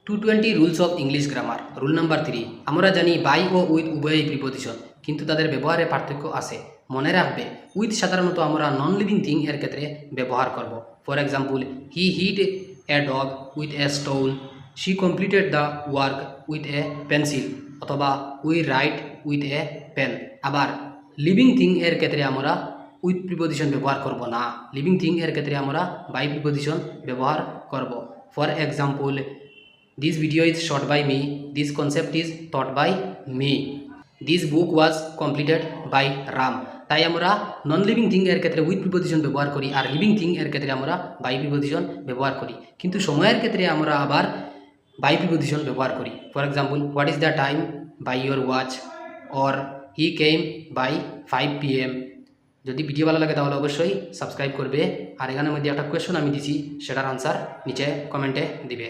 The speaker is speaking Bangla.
220 rules of English grammar. Rule number 3, আমরা জানি বাই ও উইথ উভয়ই প্রিপোজিশন, কিন্তু তাদের ব্যবহারে পার্থক্য আছে। মনে রাখবে, উইথ সাধারণত আমরা নন লিভিং থিং এর ক্ষেত্রে ব্যবহার করব। For example, he hit a dog with a stone, she completed the work with a pencil, অথবা we write with a pen. আবার লিভিং থিং এর ক্ষেত্রে আমরা উইথ প্রিপোজিশন ব্যবহার করব না। লিভিং থিং এর ক্ষেত্রে আমরা বাই প্রিপোজিশন ব্যবহার করব। For example, this video is shot by me, this concept is taught by me, this book was completed by Ram। তাই আমরা নন লিভিং থিং এর ক্ষেত্রে উইথ প্রিপোজিশন ব্যবহার করি, আর লিভিং থিং এর ক্ষেত্রে আমরা বাই প্রিপোজিশন ব্যবহার করি। কিন্তু সময়ের ক্ষেত্রে আমরা আবার বাই প্রিপোজিশন ব্যবহার করি। For example, what is the time by your watch, or he came by 5 PM। যদি ভিডিও ভালো লাগে তাহলে অবশ্যই সাবস্ক্রাইব করবে। আর এখানের মধ্যে একটা কোয়েশ্চন আমি দিছি, সেটার আনসার নিচে কমেন্টে দিবে।